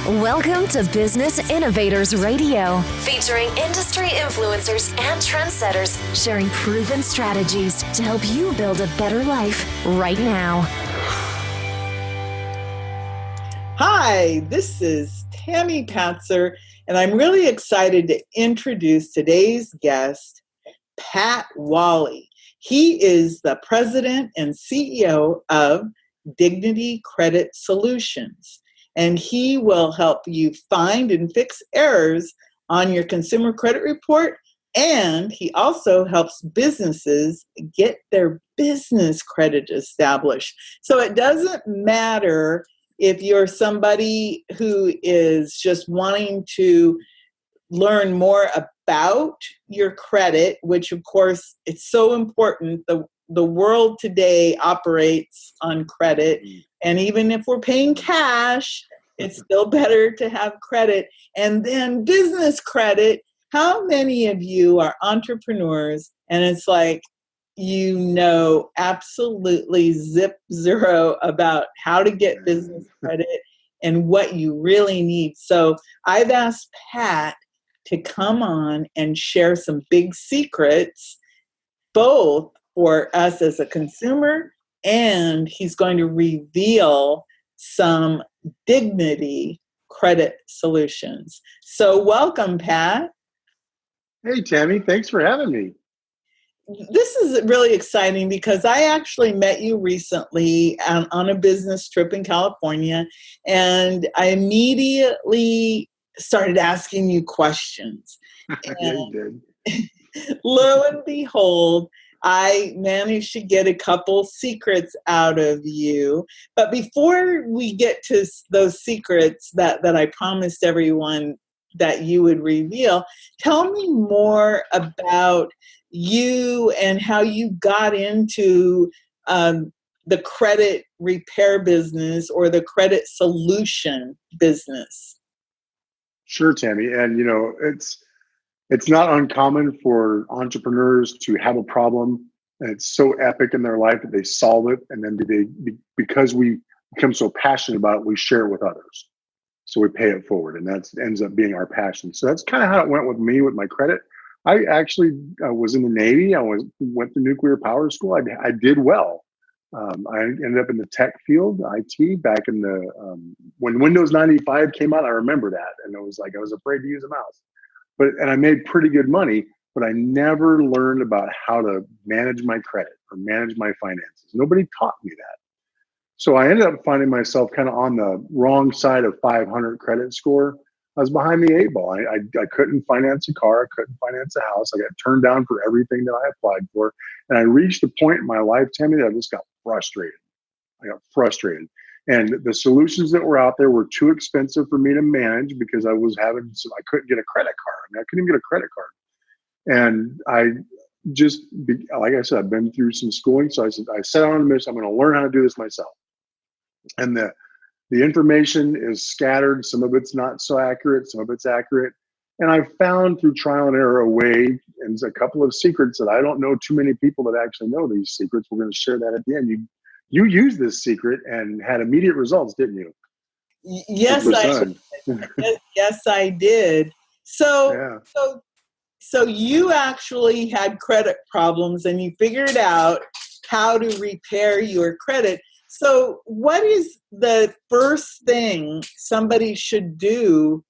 Welcome to Business Innovators Radio, featuring industry influencers and trendsetters sharing proven strategies to help you build a better life right now. Hi, this is Tammy Patzer, and I'm really excited to introduce today's guest, Pat Walley. He is the president and CEO of Dignity Credit Solutions, and he will help you find and fix errors on your consumer credit report, and he also helps businesses get their business credit established. So it doesn't matter if you're somebody who is just wanting to learn more about your credit, which of course it's so important. The world today operates on credit. And even if we're paying cash, it's still better to have credit. And then business credit. How many of you are entrepreneurs and it's like, you know absolutely zero about how to get business credit and what you really need? So I've asked Pat to come on and share some big secrets, both for us as a consumer, and he's going to reveal some Dignity Credit Solutions. So welcome, Pat. Hey, Tammy, thanks for having me. This is really exciting because I actually met you recently on a business trip in California, and I immediately started asking you questions. Yeah, you did. Lo and behold, I managed to get a couple secrets out of you. But before we get to those secrets that I promised everyone that you would reveal, tell me more about you and how you got into the credit repair business or the credit solution business. Sure, Tammy. And, it's not uncommon for entrepreneurs to have a problem and it's so epic in their life that they solve it. And then because we become so passionate about it, we share it with others. So we pay it forward, and that ends up being our passion. So that's kind of how it went with me with my credit. I actually was in the Navy. Went to nuclear power school. I did well. I ended up in the tech field, IT, back in when Windows 95 came out. I remember that, and it was like I was afraid to use a mouse. And I made pretty good money, but I never learned about how to manage my credit or manage my finances. Nobody taught me that. So I ended up finding myself kind of on the wrong side of 500 credit score. I was behind the eight ball. I couldn't finance a car. I couldn't finance a house. I got turned down for everything that I applied for. And I reached a point in my life, Tammy, that I just got frustrated. And the solutions that were out there were too expensive for me to manage because I couldn't get a credit card. I couldn't even get a credit card. And like I said, I've been through some schooling. So I set out on a mission. I'm going to learn how to do this myself. And the information is scattered. Some of it's not so accurate. Some of it's accurate. And I found through trial and error a way and a couple of secrets that I don't know too many people that actually know these secrets. We're going to share that at the end. You used this secret and had immediate results, didn't you? Yes, yes, I did. So you actually had credit problems and you figured out how to repair your credit. So what is the first thing somebody should do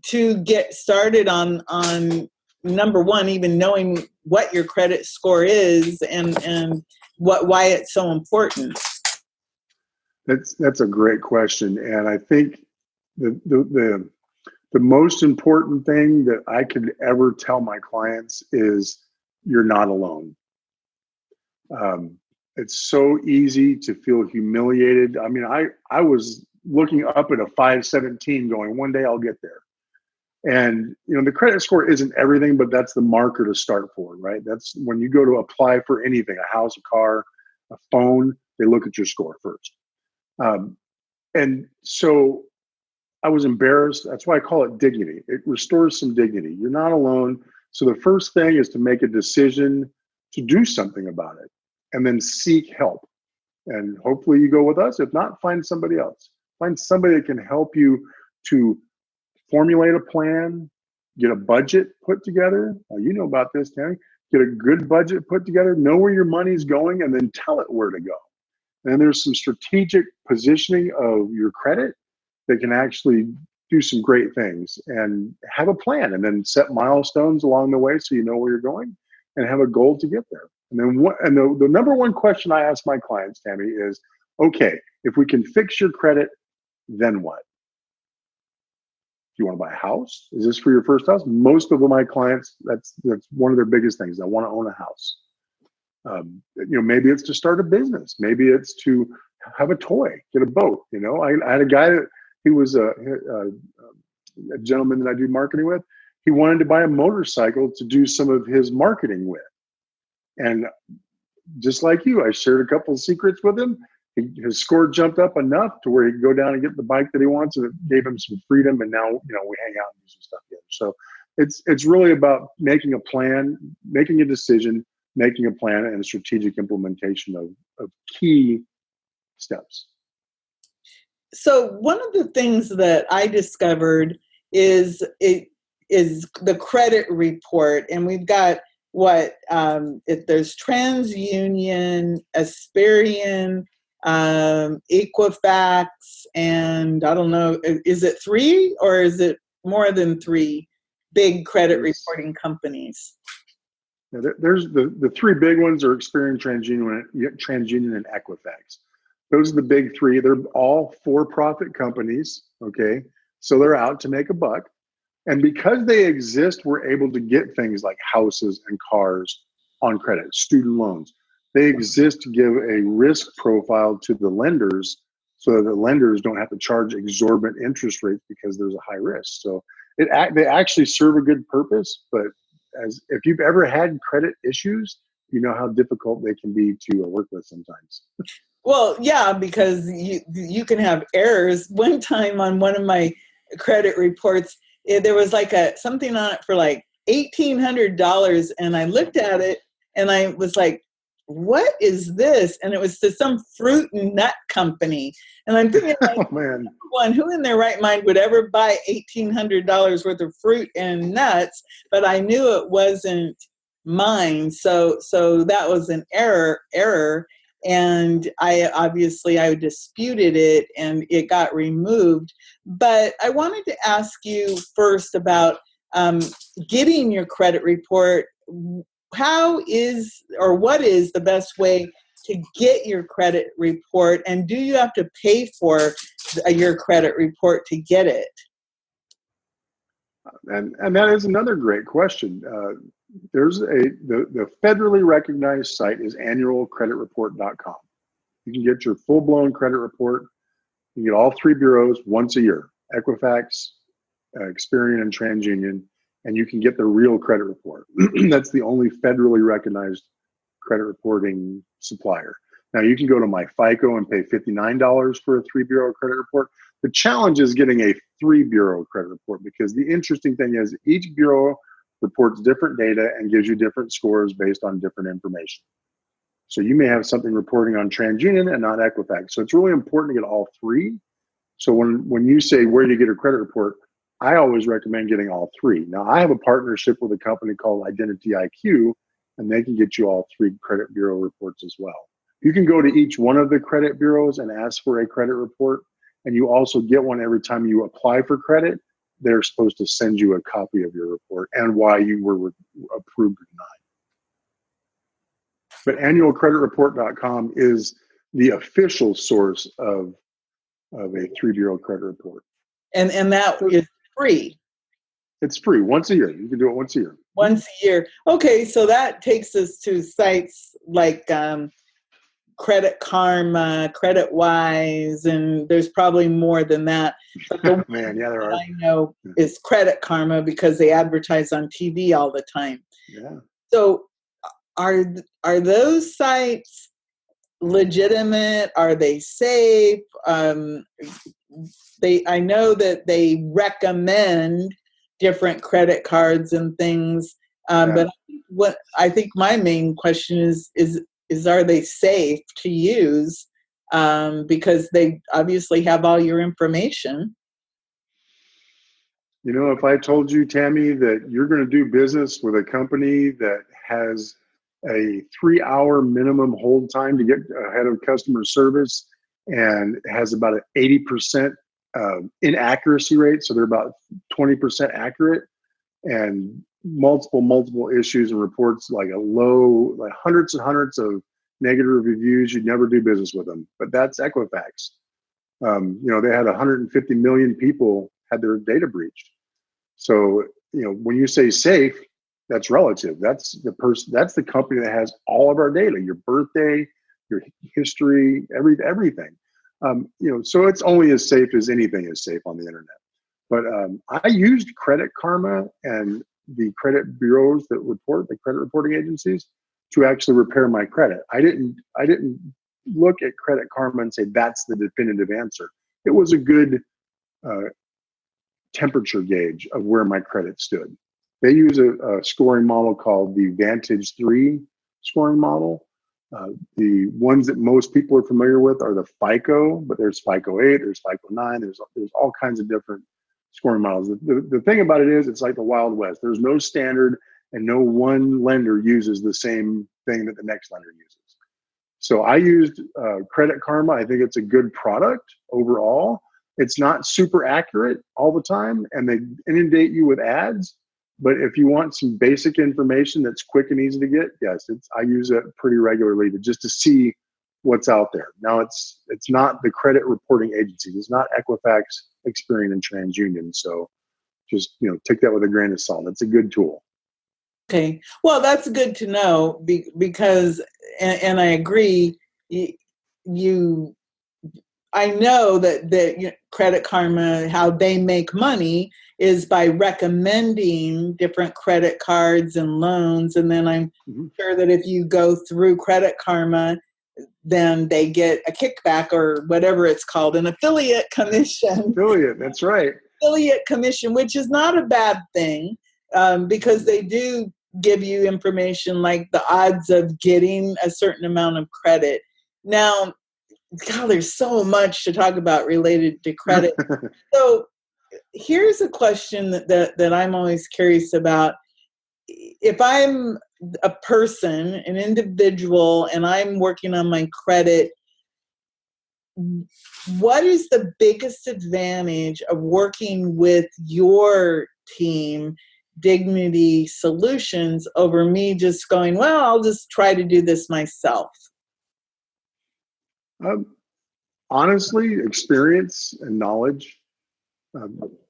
to get started on number one, even knowing what your credit score is and why it's so important? That's a great question. And I think the most important thing that I could ever tell my clients is you're not alone. It's so easy to feel humiliated. I mean, I was looking up at a 517 going, one day I'll get there. And, the credit score isn't everything, but that's the marker to start for, right? That's when you go to apply for anything, a house, a car, a phone, they look at your score first. And so I was embarrassed. That's why I call it dignity. It restores some dignity. You're not alone. So the first thing is to make a decision to do something about it and then seek help. And hopefully you go with us. If not, find somebody else. Find somebody that can help you to formulate a plan, get a budget put together. You know about this, Tammy. Get a good budget put together, know where your money's going, and then tell it where to go. And there's some strategic positioning of your credit that can actually do some great things, and have a plan, and then set milestones along the way so you know where you're going and have a goal to get there. And then the number one question I ask my clients, Tammy, is, okay, if we can fix your credit, then what? Do you want to buy a house? Is this for your first house? Most of my clients, that's one of their biggest things. They want to own a house. Maybe it's to start a business. Maybe it's to have a toy, get a boat. I had a guy that he was a gentleman that I do marketing with. He wanted to buy a motorcycle to do some of his marketing with. And just like you, I shared a couple of secrets with him. His score jumped up enough to where he could go down and get the bike that he wants, and it gave him some freedom. And now, we hang out and do some stuff together. So it's really about making a plan, making a decision, making a plan, and a strategic implementation of key steps. So one of the things that I discovered is the credit report, and we've got if there's TransUnion, Experian, Equifax, and I don't know, is it 3 or is it more than 3 big credit reporting companies? There's the 3 big ones are Experian, TransUnion, and Equifax. Those are the big 3. They're all for-profit companies, okay? So they're out to make a buck. And because they exist, we're able to get things like houses and cars on credit, student loans. They exist to give a risk profile to the lenders so that the lenders don't have to charge exorbitant interest rates because there's a high risk. So they actually serve a good purpose, but if you've ever had credit issues, you know how difficult they can be to work with sometimes. Well, yeah, because you can have errors. One time on one of my credit reports, there was something on it for like $1,800, and I looked at it and I was like, what is this? And it was to some fruit and nut company. And I'm thinking, oh, man. Who in their right mind would ever buy $1,800 worth of fruit and nuts? But I knew it wasn't mine. So that was an error. And I disputed it, and it got removed. But I wanted to ask you first about getting your credit report. What is the best way to get your credit report, and do you have to pay for your credit report to get it? And that is another great question. There's the federally recognized site is annualcreditreport.com. You can get your full-blown credit report. You get all 3 bureaus once a year, Equifax, Experian, and TransUnion, and you can get the real credit report. That's the only federally recognized credit reporting supplier. Now, you can go to my FICO and pay $59 for a 3-bureau credit report. The challenge is getting a 3-bureau credit report, because the interesting thing is each bureau reports different data and gives you different scores based on different information. So you may have something reporting on TransUnion and not Equifax. So it's really important to get all 3. So when you say where do you get a credit report, I always recommend getting all 3. Now, I have a partnership with a company called Identity IQ, and they can get you all 3 credit bureau reports as well. You can go to each one of the credit bureaus and ask for a credit report, and you also get one every time you apply for credit. They're supposed to send you a copy of your report and why you were approved or denied. But annualcreditreport.com is the official source of a 3-bureau credit report. And that is free. It's free once a year. You can do it once a year. Once a year. Okay, so that takes us to sites like Credit Karma, Credit Wise, and there's probably more than that. But the Man, yeah, there are. I know is Credit Karma because they advertise on TV all the time. Yeah. So are those sites legitimate? Are they safe? I know that they recommend different credit cards and things, but I think my main question is are they safe to use? Because they obviously have all your information. You know, if I told you, Tammy, that you're going to do business with a company that has a 3-hour minimum hold time to get ahead of customer service and has about an 80% inaccuracy rate, so they're about 20% accurate, and multiple issues and reports, like hundreds and hundreds of negative reviews, you'd never do business with them. But that's Equifax. They had 150 million people had their data breached. So, when you say safe, that's relative. That's the company that has all of our data, your birthday, your history, everything. So it's only as safe as anything is safe on the internet. But I used Credit Karma and the credit bureaus that report, the credit reporting agencies, to actually repair my credit. I didn't look at Credit Karma and say that's the definitive answer. It was a good temperature gauge of where my credit stood. They use a scoring model called the Vantage 3 scoring model. The ones that most people are familiar with are the FICO, but there's FICO 8, there's FICO 9, there's all kinds of different scoring models. The thing about it is, it's like the Wild West. There's no standard, and no one lender uses the same thing that the next lender uses. So I used Credit Karma. I think it's a good product overall. It's not super accurate all the time, and they inundate you with ads. But if you want some basic information that's quick and easy to get, yes, I use it pretty regularly to see what's out there. Now, it's not the credit reporting agencies. It's not Equifax, Experian, and TransUnion. So just take that with a grain of salt. It's a good tool. Okay, well, that's good to know because, and I agree. I know that Credit Karma, how they make money is by recommending different credit cards and loans. And then I'm sure that if you go through Credit Karma, then they get a kickback or whatever it's called, an affiliate commission. Affiliate, that's right. Affiliate commission, which is not a bad thing because they do give you information like the odds of getting a certain amount of credit. Now, God, there's so much to talk about related to credit. So here's a question that I'm always curious about. If I'm a person, an individual, and I'm working on my credit, what is the biggest advantage of working with your team, Dignity Solutions, over me just going, well, I'll just try to do this myself? Honestly, experience and knowledge.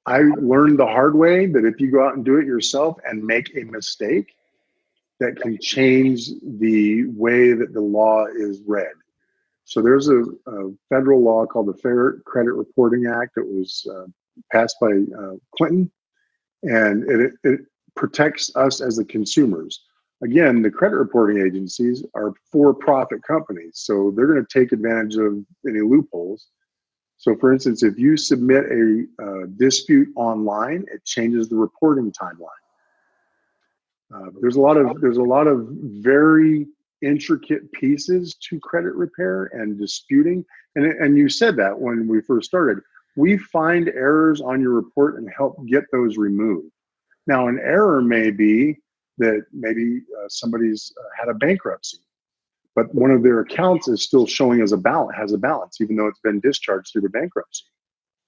I learned the hard way that if you go out and do it yourself and make a mistake, that can change the way that the law is read. So there's a federal law called the Fair Credit Reporting Act. It was passed by Clinton, and it protects us as the consumers. Again, the credit reporting agencies are for-profit companies, so they're going to take advantage of any loopholes. So, for instance, if you submit a dispute online, it changes the reporting timeline. There's a lot of very intricate pieces to credit repair and disputing, and you said that when we first started. We find errors on your report and help get those removed. Now, an error may be that maybe somebody's had a bankruptcy, but one of their accounts is still showing as has a balance, even though it's been discharged through the bankruptcy.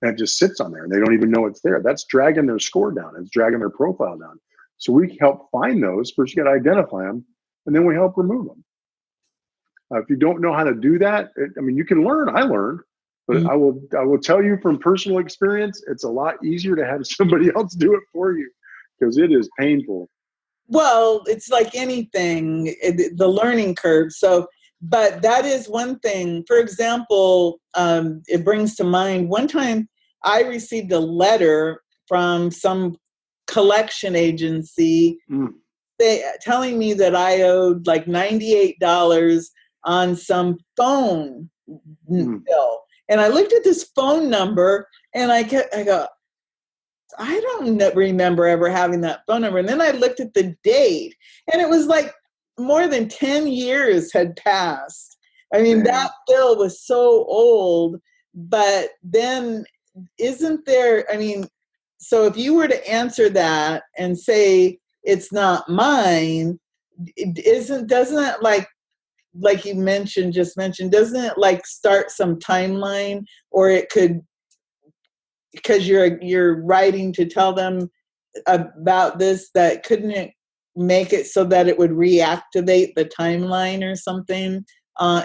And it just sits on there, and they don't even know it's there. That's dragging their score down. It's dragging their profile down. So we help find those. First, you got to identify them, and then we help remove them. If you don't know how to do that, you can learn. I learned, but I will tell you from personal experience, it's a lot easier to have somebody else do it for you because it is painful. Well, it's like anything, the learning curve. So, but that is one thing. For example, it brings to mind one time I received a letter from some collection agency telling me that I owed like $98 on some phone bill. And I looked at this phone number and I go, I don't remember ever having that phone number. And then I looked at the date, and it was like more than 10 years had passed. That bill was so old, but then isn't there, so if you were to answer that and say it's not mine, doesn't that like you just mentioned, doesn't it like start some timeline, or it could, because you're writing to tell them about this, that couldn't it make it so that it would reactivate the timeline or something?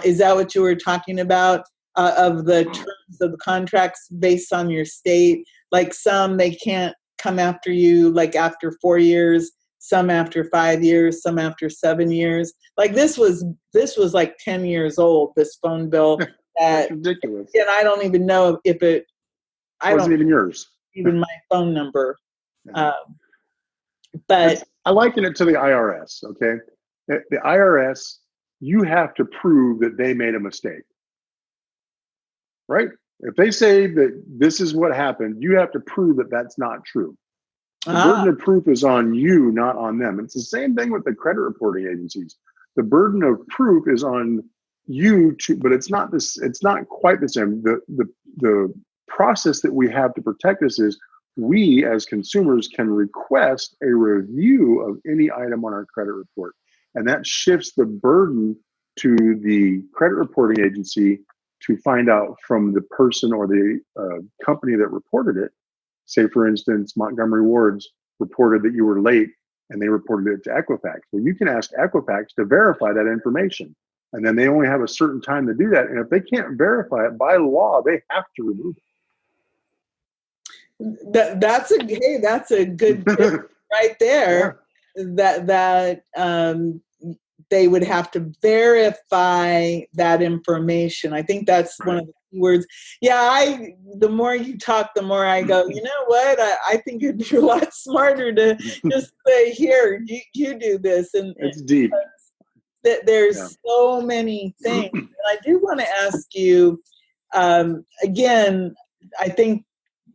Is that what you were talking about, of the terms of the contracts based on your state? Like some, they can't come after you like after 4 years, some after 5 years, some after 7 years. Like this was like 10 years old, this phone bill. That's ridiculous. And I don't even know if it, I wasn't don't even yours. even my phone number. But I liken it to the IRS. Okay, the IRS, you have to prove that they made a mistake, right? If they say that this is what happened, you have to prove that that's not true. The burden of proof is on you, not on them. It's the same thing with the credit reporting agencies. The burden of proof is on you but it's not this. It's not quite the same. The process that we have to protect us is we as consumers can request a review of any item on our credit report, and that shifts the burden to the credit reporting agency to find out from the person or the company that reported it. Say, for instance, Montgomery Ward's reported that you were late and they reported it to Equifax. Well, you can ask Equifax to verify that information. And then they only have a certain time to do that. And if they can't verify it by law, they have to remove it. That's a good tip right there. Yeah. That they would have to verify that information. I think that's one of the key words. Yeah, the more you talk, the more I go, you know what? I think it'd be a lot smarter to just say, here, you do this. And it's deep. There's so many things. And I do want to ask you, again, I think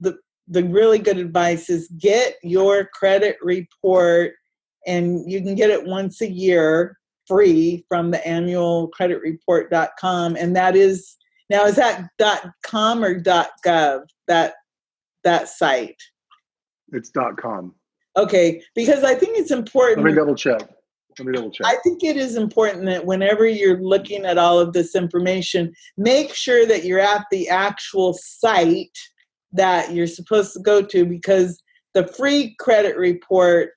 the really good advice is get your credit report, and you can get it once a year free from the annualcreditreport.com. And that is, now is that .com or .gov, that site? It's .com. Okay, because I think it's important. Let me double check. I think it is important that whenever you're looking at all of this information, make sure that you're at the actual site that you're supposed to go to, because the free credit report,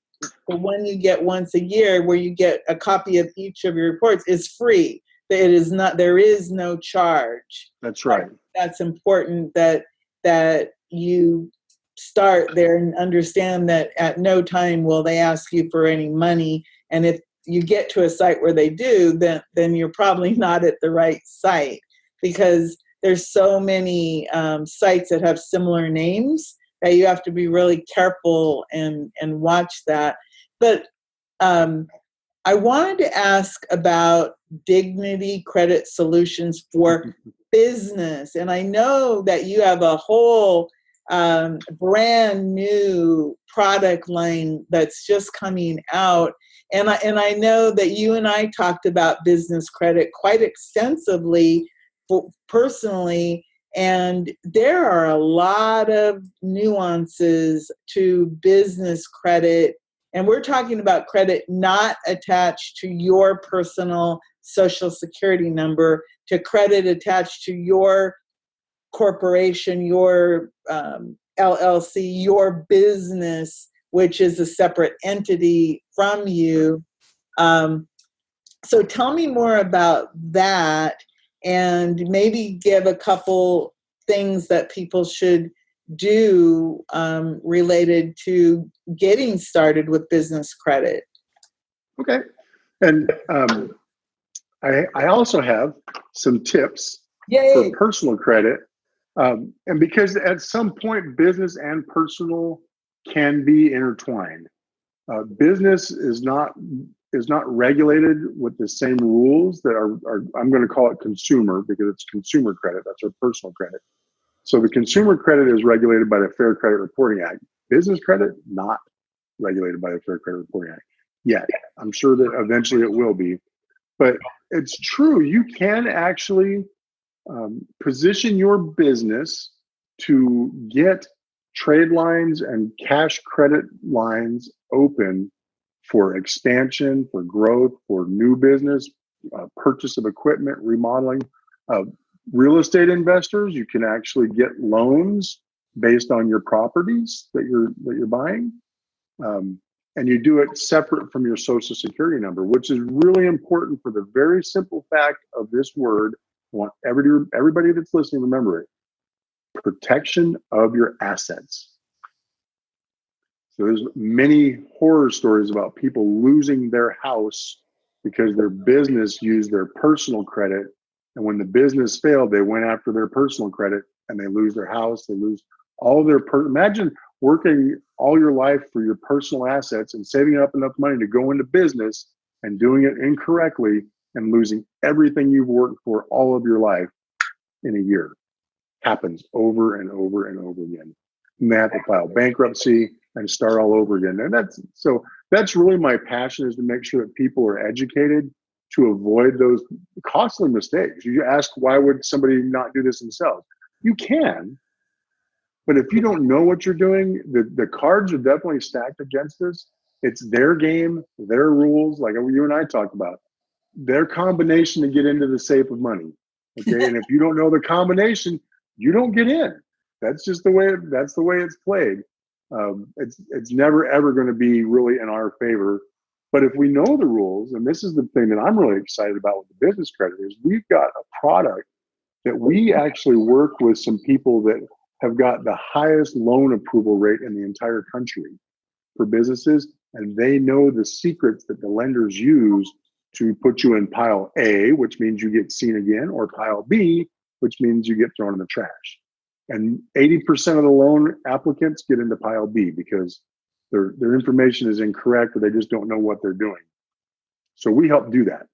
the one you get once a year, where you get a copy of each of your reports, is free. It is not, there is no charge. That's right. That's important that you start there and understand that at no time will they ask you for any money. And if you get to a site where they do, then you're probably not at the right site, because there's so many sites that have similar names that you have to be really careful and watch that. But I wanted to ask about Dignity Credit Solutions for Business. And I know that you have a whole brand new product line that's just coming out. And I know that you and I talked about business credit quite extensively personally, and there are a lot of nuances to business credit. And we're talking about credit not attached to your personal Social Security number, to credit attached to your corporation, your LLC, your business, which is a separate entity from you. So tell me more about that, and maybe give a couple things that people should do related to getting started with business credit. Okay. And I also have some tips for personal credit. And because at some point, business and personal can be intertwined. Business is not regulated with the same rules that are I'm going to call it consumer, because it's consumer credit. That's our personal credit. So the consumer credit is regulated by the Fair Credit Reporting Act. Business credit, not regulated by the Fair Credit Reporting Act yet. I'm sure that eventually it will be. But it's true, you can actually position your business to get trade lines and cash credit lines open for expansion, for growth, for new business, purchase of equipment, remodeling. Real estate investors, you can actually get loans based on your properties that you're buying, and you do it separate from your social security number, which is really important for the very simple fact of this word. I want everybody that's listening to remember it: protection of your assets. So there's many horror stories about people losing their house because their business used their personal credit. And when the business failed, they went after their personal credit and they lose their house. They lose all their imagine working all your life for your personal assets and saving up enough money to go into business and doing it incorrectly and losing everything you've worked for all of your life in a year. Happens over and over and over again. And they have to file bankruptcy and start all over again. And that's really my passion, is to make sure that people are educated to avoid those costly mistakes. You ask, why would somebody not do this themselves? You can, but if you don't know what you're doing, the cards are definitely stacked against us. It's their game, their rules, like you and I talked about, their combination to get into the safe of money. Okay, and if you don't know the combination, you don't get in. That's just the way it's played. It's never ever going to be really in our favor. But if we know the rules, and this is the thing that I'm really excited about with the business credit, is we've got a product that we actually work with some people that have got the highest loan approval rate in the entire country for businesses, and they know the secrets that the lenders use to put you in pile A, which means you get seen again, or pile B, which means you get thrown in the trash. And 80% of the loan applicants get into pile B because their information is incorrect, or they just don't know what they're doing. So we help do that.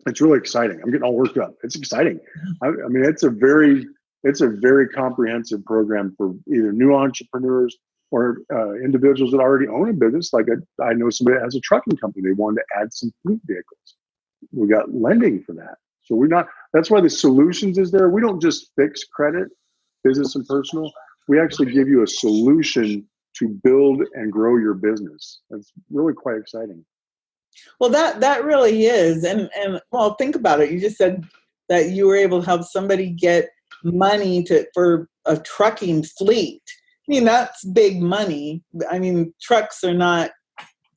It's really exciting. I'm getting all worked up. It's exciting. I mean, it's a very comprehensive program for either new entrepreneurs or individuals that already own a business. Like I know somebody that has a trucking company. They wanted to add some fleet vehicles. We got lending for that. So that's why the solutions is there. We don't just fix credit, business and personal. We actually give you a solution to build and grow your business. That's really quite exciting. Well, that really is. And well, think about it. You just said that you were able to help somebody get money for a trucking fleet. I mean, that's big money. I mean, trucks are not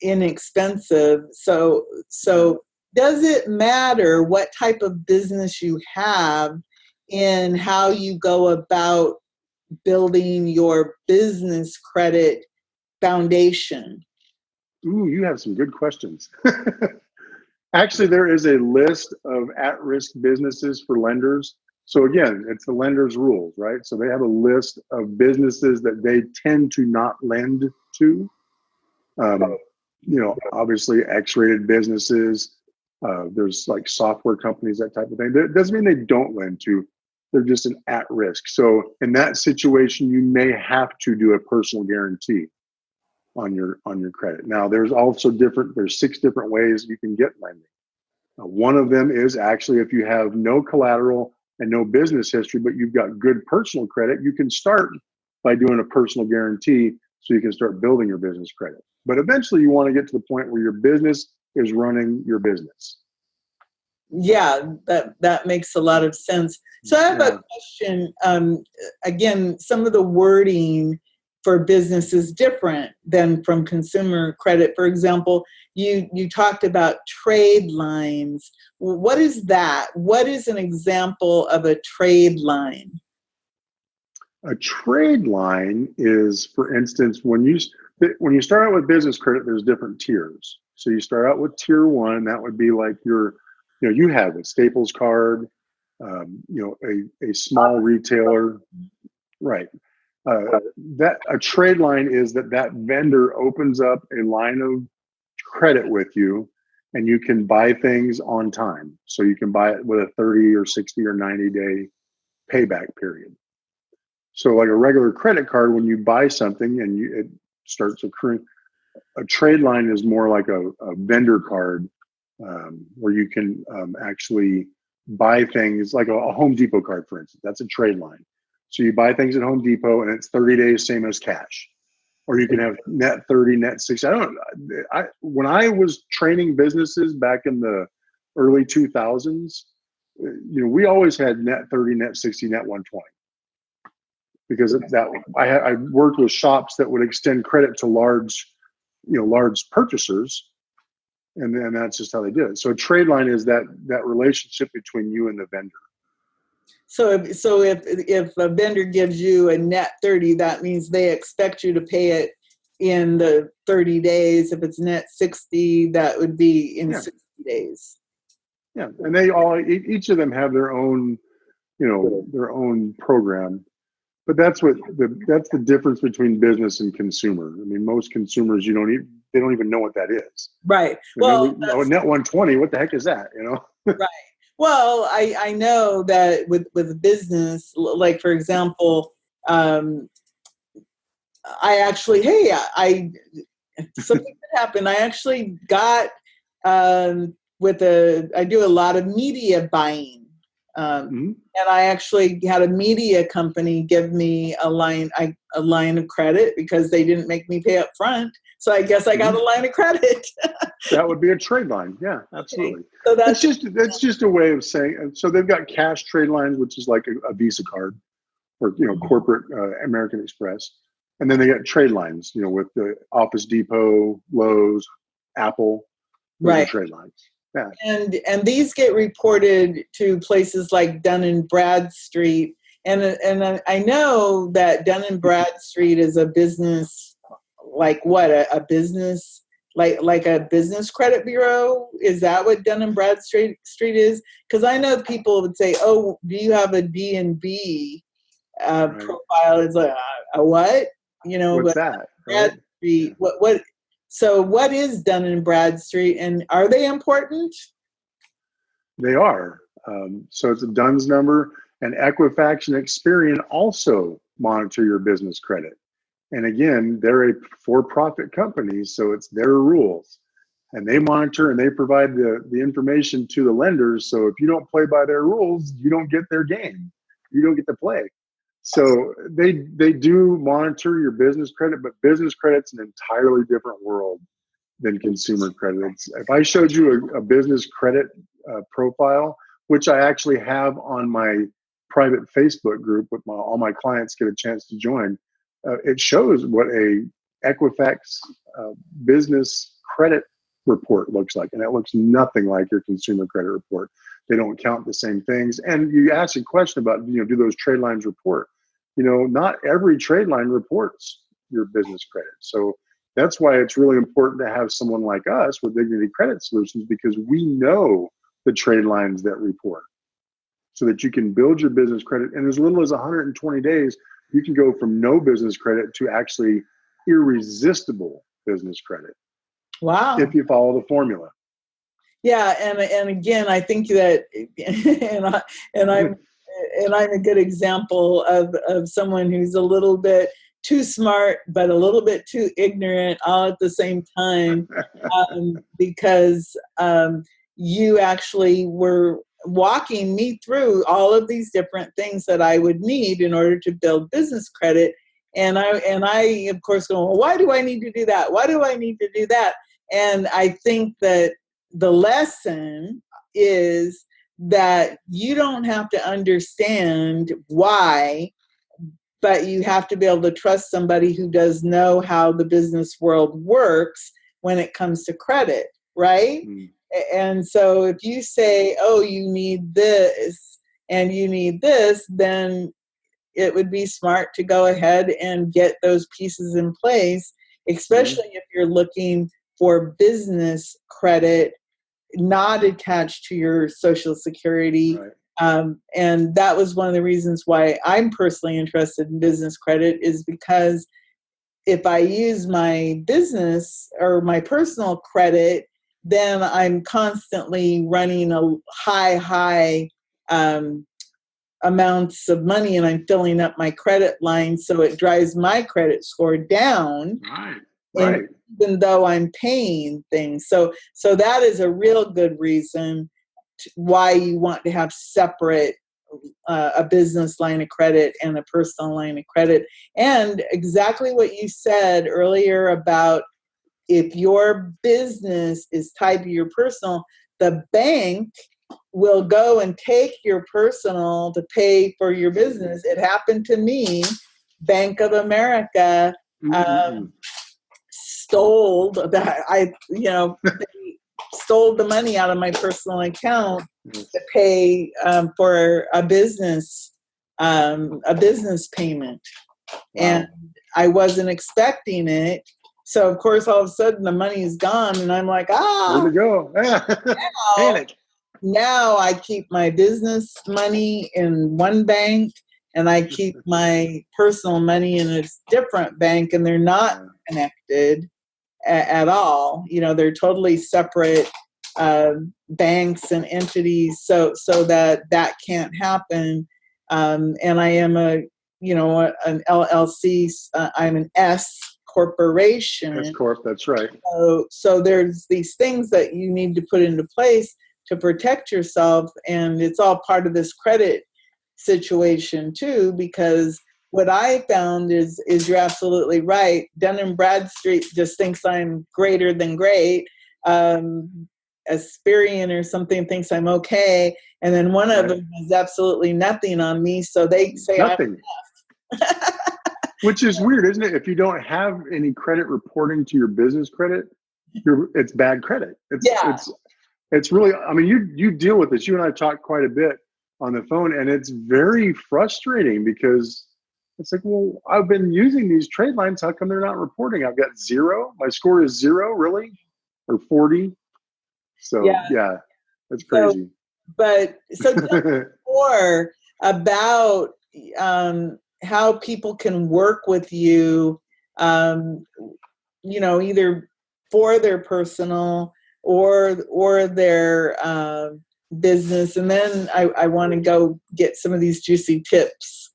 inexpensive. So does it matter what type of business you have in how you go about building your business credit foundation? Ooh, you have some good questions. Actually, there is a list of at-risk businesses for lenders. So again, it's the lender's rules, right? So they have a list of businesses that they tend to not lend to. Obviously X-rated businesses. There's like software companies, that type of thing. That doesn't mean they don't lend to. They're just an at-risk. So in that situation, you may have to do a personal guarantee on your credit. Now, there's 6 different ways you can get lending. One of them is actually if you have no collateral and no business history, but you've got good personal credit, you can start by doing a personal guarantee so you can start building your business credit. But eventually you want to get to the point where your business is running your business. Yeah, that makes a lot of sense. So I have a question. Again, some of the wording for business is different than from consumer credit. For example, you talked about trade lines. What is that? What is an example of a trade line? A trade line is, for instance, when you start out with business credit, there's different tiers. So you start out with tier 1, that would be like you have a Staples card, a small retailer, right? That a trade line is that vendor opens up a line of credit with you, and you can buy things on time. So you can buy it with a 30 or 60 or 90-day payback period. So like a regular credit card, when you buy something and it starts accruing, a trade line is more like a vendor card where you can actually buy things like a Home Depot card, for instance. That's a trade line. So you buy things at Home Depot and it's 30 days, same as cash. Or you can have net 30, net 60. When I was training businesses back in the early 2000s, we always had net 30, net 60, net 120. Because of that, I worked with shops that would extend credit to large purchasers, and then that's just how they did it. So a trade line is that relationship between you and the vendor. So if a vendor gives you a net 30, that means they expect you to pay it in the 30 days. If it's net 60, that would be in 60 days. Yeah, and they each of them have their own, their own program. But that's the difference between business and consumer. I mean, most consumers, they don't even know what that is. Right. Well, net 120, what the heck is that? Right. Well, I know that with business, like for example, I actually, something that happened. I actually got I do a lot of media buying. And I actually had a media company give me a line of credit because they didn't make me pay up front. So I guess I got a line of credit. That would be a trade line. Yeah, absolutely. So that's just a way of saying. So they've got cash trade lines, which is like a Visa card, or corporate American Express, and then they got trade lines. With the Office Depot, Lowe's, Apple, right? Trade lines. Yeah. And these get reported to places like Dun and Bradstreet, and I know that Dun and Bradstreet is a business, like what a business like a business credit bureau. Is that what Dun and Bradstreet is? Because I know people would say, "Oh, do you have a D&B profile?" It's like a what? What's that? Bradstreet. Right? What? So what is Dun and Bradstreet, and are they important? They are. So it's a DUNS number, and Equifax and Experian also monitor your business credit. And again, they're a for-profit company, so it's their rules. And they monitor and they provide the information to the lenders. So if you don't play by their rules, you don't get their game. You don't get to play. So they do monitor your business credit, but business credit's an entirely different world than consumer credit. If I showed you a business credit profile, which I actually have on my private Facebook group with all my clients get a chance to join, it shows what a Equifax business credit report looks like, and it looks nothing like your consumer credit report. They don't count the same things. And you asked a question about, do those trade lines report? Not every trade line reports your business credit. So that's why it's really important to have someone like us with Dignity Credit Solutions, because we know the trade lines that report, so that you can build your business credit. In as little as 120 days, you can go from no business credit to actually irresistible business credit. Wow. If you follow the formula. Yeah, and again, I think that, and I'm a good example of someone who's a little bit too smart, but a little bit too ignorant, all at the same time, because you actually were walking me through all of these different things that I would need in order to build business credit. And I of course go, well, why do I need to do that? Why do I need to do that? And I think that the lesson is that you don't have to understand why, but you have to be able to trust somebody who does know how the business world works when it comes to credit, right? Mm. And so if you say, oh, you need this and you need this, then it would be smart to go ahead and get those pieces in place, especially if you're looking for business credit not attached to your Social Security. Right. And that was one of the reasons why I'm personally interested in business credit, is because if I use my business or my personal credit, then I'm constantly running a high amounts of money, and I'm filling up my credit line, so it drives my credit score down. Right. Even though I'm paying things. So that is a real good reason why you want to have separate a business line of credit and a personal line of credit. And exactly what you said earlier about if your business is tied to your personal, the bank will go and take your personal to pay for your business. It happened to me. Bank of America stole that. They stole the money out of my personal account to pay for a business payment. Wow. And I wasn't expecting it. So of course, all of a sudden the money's gone, and I'm like, Where'd it go? Panic. Now I keep my business money in one bank, and I keep my personal money in a different bank, and they're not connected at all. They're totally separate banks and entities, so that can't happen. And I am an LLC. I'm an S corporation. S corp, that's right. So there's these things that you need to put into place to protect yourself, and it's all part of this credit situation too, because what I found is you're absolutely right. Dun & Bradstreet just thinks I'm greater than great. Aspirian or something thinks I'm okay, and then one of them has absolutely nothing on me, so they say nothing. I'm enough. Which is weird, isn't it? If you don't have any credit reporting to your business credit, it's bad credit. It's really, I mean, you deal with this. You and I talk quite a bit on the phone, and it's very frustrating because it's like, well, I've been using these trade lines. How come they're not reporting? I've got 0. My score is 0, really? Or 40? So, yeah, that's crazy. So tell me more about how people can work with you, either for their personal or their business. And then I want to go get some of these juicy tips.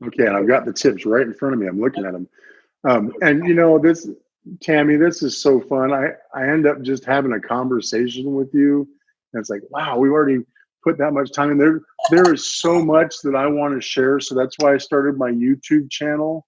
Okay, and I've got the tips right in front of me. I'm looking at them. And this, Tammy, this is so fun. I end up just having a conversation with you. And it's like, wow, we've already put that much time in there. There is so much that I want to share. So that's why I started my YouTube channel.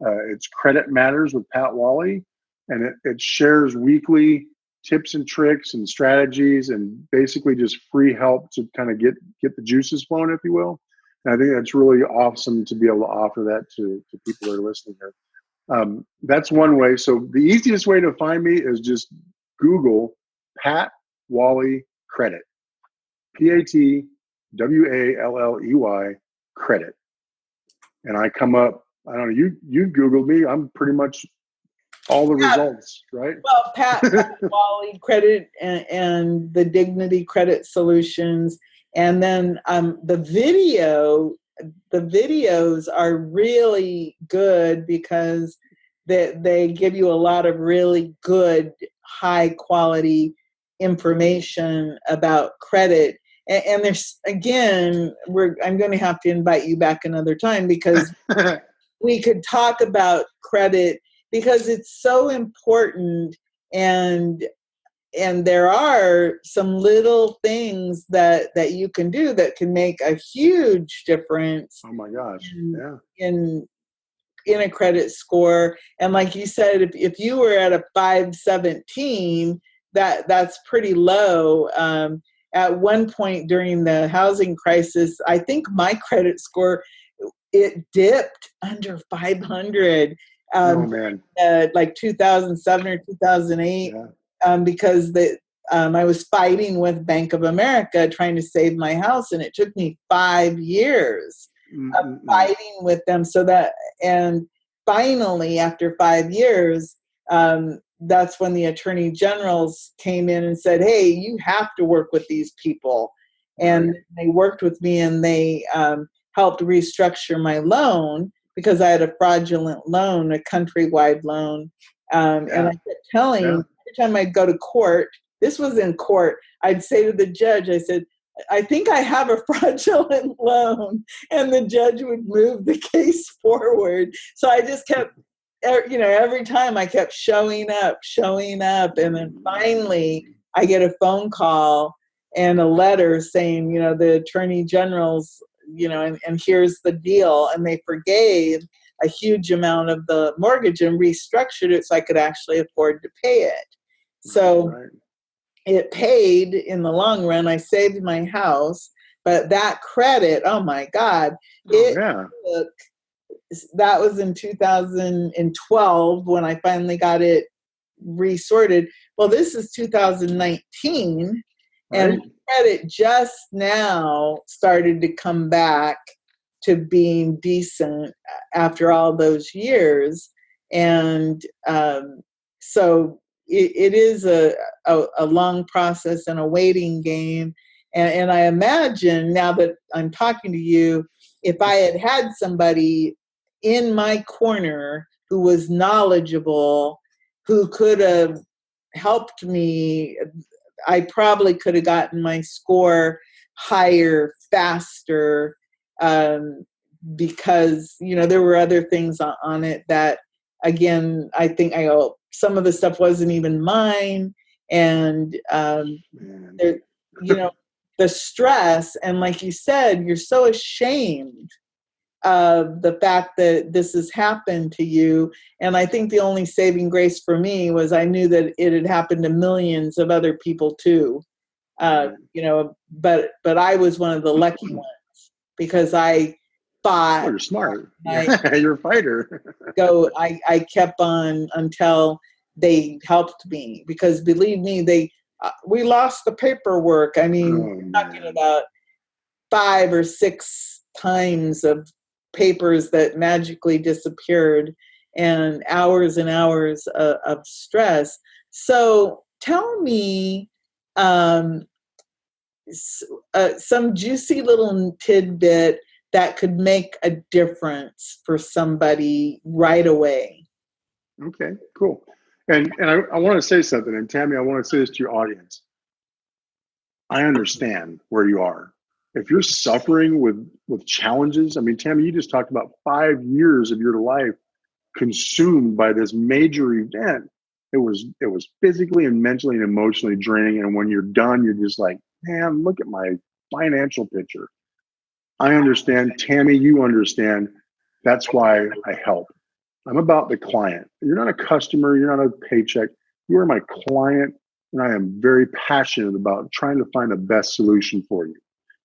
It's Credit Matters with Pat Walley. And it shares weekly tips and tricks and strategies and basically just free help to kind of get the juices flowing, if you will. And I think that's really awesome to be able to offer that to people that are listening here. That's one way. So the easiest way to find me is just Google Pat Walley Credit. PATWALLEY Credit. And I come up, I don't know, you Googled me. I'm pretty much all the results, right? Well, Pat Walley Credit and the Dignity Credit Solutions. And then the videos are really good because they give you a lot of really good, high quality information about credit. And there's, again, I'm going to have to invite you back another time because we could talk about credit because it's so important, and there are some little things that you can do that can make a huge difference. Oh my gosh! In a credit score. And like you said, if you were at a 517, that's pretty low. At one point during the housing crisis, I think my credit score, it dipped under 500. Oh man! Like 2007 or 2008, because I was fighting with Bank of America trying to save my house, and it took me 5 years of fighting with them. And finally, after 5 years, that's when the attorney generals came in and said, "Hey, you have to work with these people." And they worked with me, and they helped restructure my loan because I had a fraudulent loan, a countrywide loan. And I kept telling, every time I'd go to court, this was in court, I'd say to the judge, I said, "I think I have a fraudulent loan." And the judge would move the case forward. So I just kept, every time I kept showing up. And then finally I get a phone call and a letter saying, the attorney general's and here's the deal. And they forgave a huge amount of the mortgage and restructured it so I could actually afford to pay it. So it paid in the long run. I saved my house, but that credit, oh my God, took, that was in 2012 when I finally got it resorted. Well, this is 2019, and credit just now started to come back to being decent after all those years. And so it is a long process and a waiting game. And I imagine now that I'm talking to you, if I had somebody in my corner who was knowledgeable, who could have helped me, I probably could have gotten my score higher faster, because there were other things on it that, again, I think some of the stuff wasn't even mine, and there, the stress, and like you said, you're so ashamed of the fact that this has happened to you. And I think the only saving grace for me was I knew that it had happened to millions of other people too. But I was one of the lucky ones because I fought. Oh, you're smart. You're a fighter. I kept on until they helped me, because believe me, we lost the paperwork. I mean, we're talking about 5 or 6 times of papers that magically disappeared, and hours of stress. So tell me some juicy little tidbit that could make a difference for somebody right away. Okay, cool. And I want to say something, and Tammy, I want to say this to your audience. I understand where you are. If you're suffering with challenges, I mean, Tammy, you just talked about 5 years of your life consumed by this major event. It was physically and mentally and emotionally draining. And when you're done, you're just like, man, look at my financial picture. I understand. Tammy, you understand. That's why I help. I'm about the client. You're not a customer. You're not a paycheck. You are my client. And I am very passionate about trying to find the best solution for you.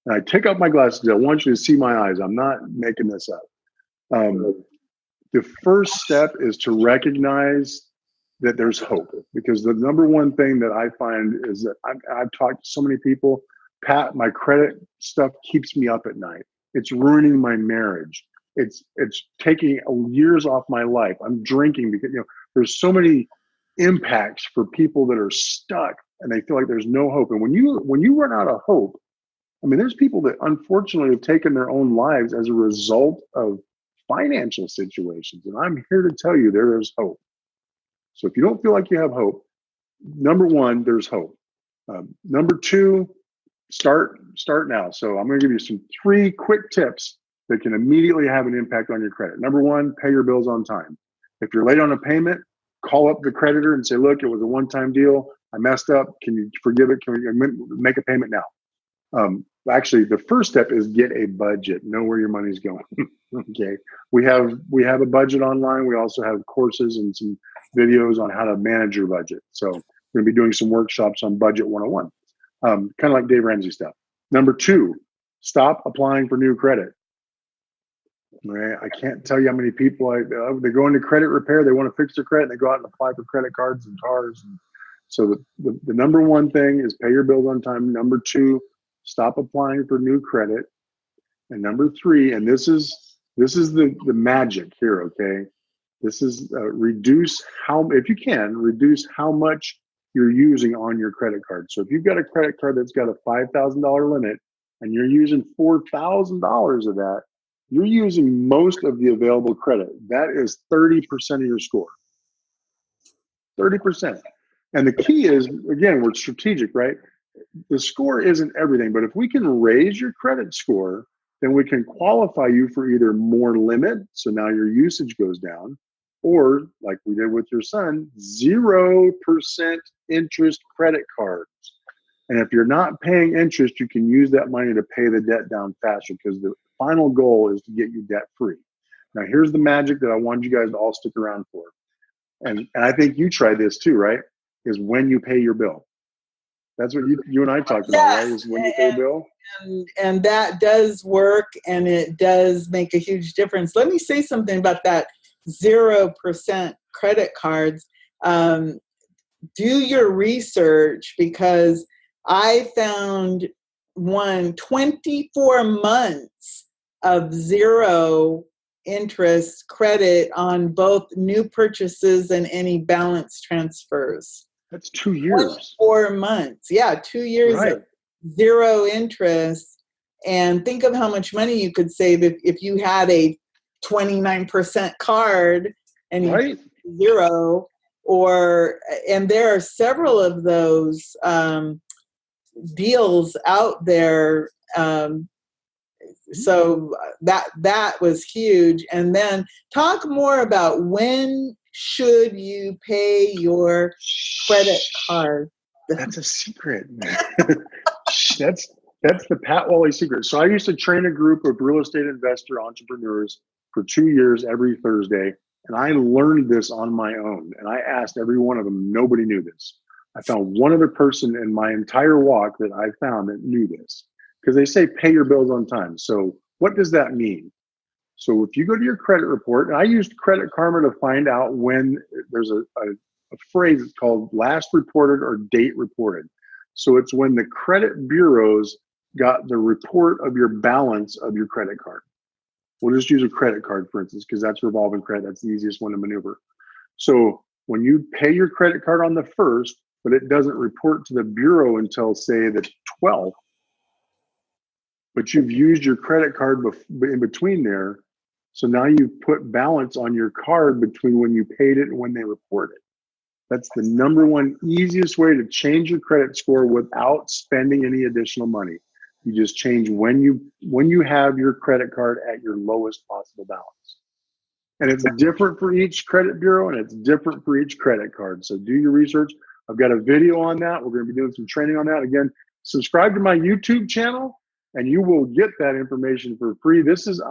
And I take off my glasses. I want you to see my eyes. I'm not making this up. The first step is to recognize that there's hope, because the number one thing that I find is that I've talked to so many people. Pat, my credit stuff keeps me up at night. It's ruining my marriage. It's taking years off my life. I'm drinking because there's so many impacts for people that are stuck and they feel like there's no hope. And when you run out of hope, I mean, there's people that unfortunately have taken their own lives as a result of financial situations. And I'm here to tell you there is hope. So if you don't feel like you have hope, number one, there's hope. Number two, start now. So I'm going to give you 3 quick tips that can immediately have an impact on your credit. Number one, pay your bills on time. If you're late on a payment, call up the creditor and say, look, it was a one-time deal. I messed up. Can you forgive it? Can we make a payment now? Actually, the first step is get a budget. Know where your money's going. Okay. We have a budget online. We also have courses and some videos on how to manage your budget. So we're going to be doing some workshops on Budget 101, kind of like Dave Ramsey stuff. Number 2, stop applying for new credit. Right? I can't tell you how many people they go into credit repair. They want to fix their credit. And they go out and apply for credit cards and cars. And so the number one thing is pay your bills on time. Number 2, stop applying for new credit. And number 3, and this is the magic here. Okay, this is reduce how much you're using on your credit card. So if you've got a credit card that's got a $5,000 limit and you're using $4,000 of that, you're using most of the available credit. That is 30% of your score. 30%. And the key is, again, we're strategic, right? The score isn't everything, but if we can raise your credit score, then we can qualify you for either more limit, so now your usage goes down, or like we did with your son, 0% interest credit cards. And if you're not paying interest, you can use that money to pay the debt down faster, because the final goal is to get you debt free. Now, here's the magic that I want you guys to all stick around for. And I think you tried this too, right? Is when you pay your bill. That's what you and I talked about, right? Is when you pay a bill. And that does work, and it does make a huge difference. Let me say something about that 0% credit cards. Do your research, because I found 24 months of zero interest credit on both new purchases and any balance transfers. That's 2 years. 4 months. Yeah, 2 years Right. of zero interest. And think of how much money you could save if you had a 29% card and you Right. zero. And there are several of those deals out there. So that was huge. And then talk more about when should you pay your credit card. That's a secret. That's the Pat Walley secret. So I used to train a group of real estate investor entrepreneurs for 2 years every Thursday. And I learned this on my own. And I asked every one of them. Nobody knew this. I found one other person in my entire walk that I found that knew this. Because they say pay your bills on time. So what does that mean? So if you go to your credit report, and I used Credit Karma to find out when there's a phrase, it's called last reported or date reported. So it's when the credit bureaus got the report of your balance of your credit card. We'll just use a credit card, for instance, because that's revolving credit. That's the easiest one to maneuver. So when you pay your credit card on the 1st, but it doesn't report to the bureau until, say, the 12th, but you've used your credit card in between there. So now you've put balance on your card between when you paid it and when they report it. That's the number one easiest way to change your credit score without spending any additional money. You just change when you have your credit card at your lowest possible balance. And it's different for each credit bureau, and it's different for each credit card. So do your research. I've got a video on that. We're going to be doing some training on that. Again, subscribe to my YouTube channel, and you will get that information for free. This is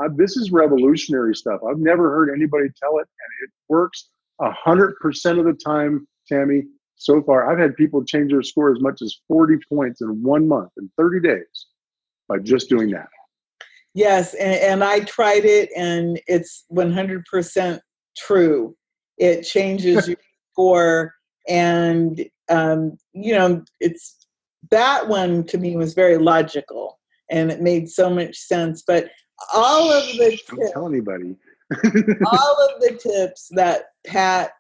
revolutionary stuff. I've never heard anybody tell it, and it works 100% of the time, Tammy. So far, I've had people change their score as much as 40 points in 1 month, in 30 days, by just doing that. Yes, and I tried it, and it's 100% true. It changes your score, and it's that one to me was very logical, and it made so much sense. But all of the tips, don't tell anybody. all of the tips that Pat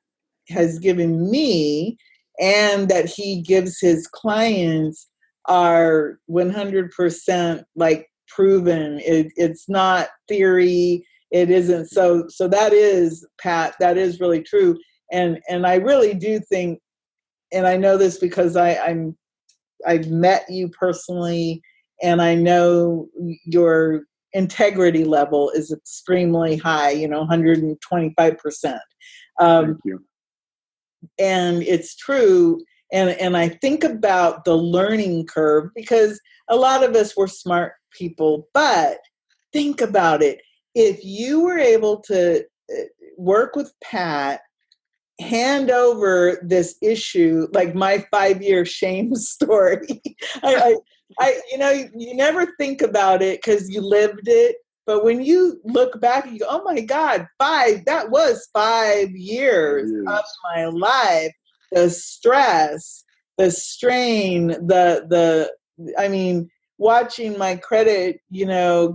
has given me and that he gives his clients are 100% like proven. It's not theory. It isn't. So that is, Pat, that is really true. And I really do think, and I know this because I've met you personally, and I know your integrity level is extremely high, 125%. Thank you. And it's true. And I think about the learning curve, because a lot of us were smart people, but think about it. If you were able to work with Pat, hand over this issue, like my 5-year shame story. You never think about it because you lived it. But when you look back, you go, oh my God, that was 5 years of my life. The stress, the strain, watching my credit,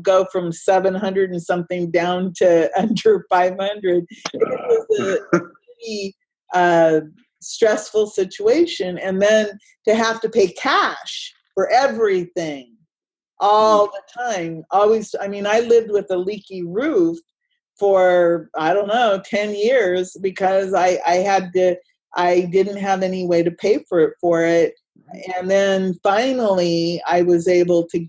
go from 700 and something down to under 500. It was a pretty stressful situation. And then to have to pay cash for everything all the time. Always, I lived with a leaky roof for, 10 years because I didn't have any way to pay for it. And then finally I was able to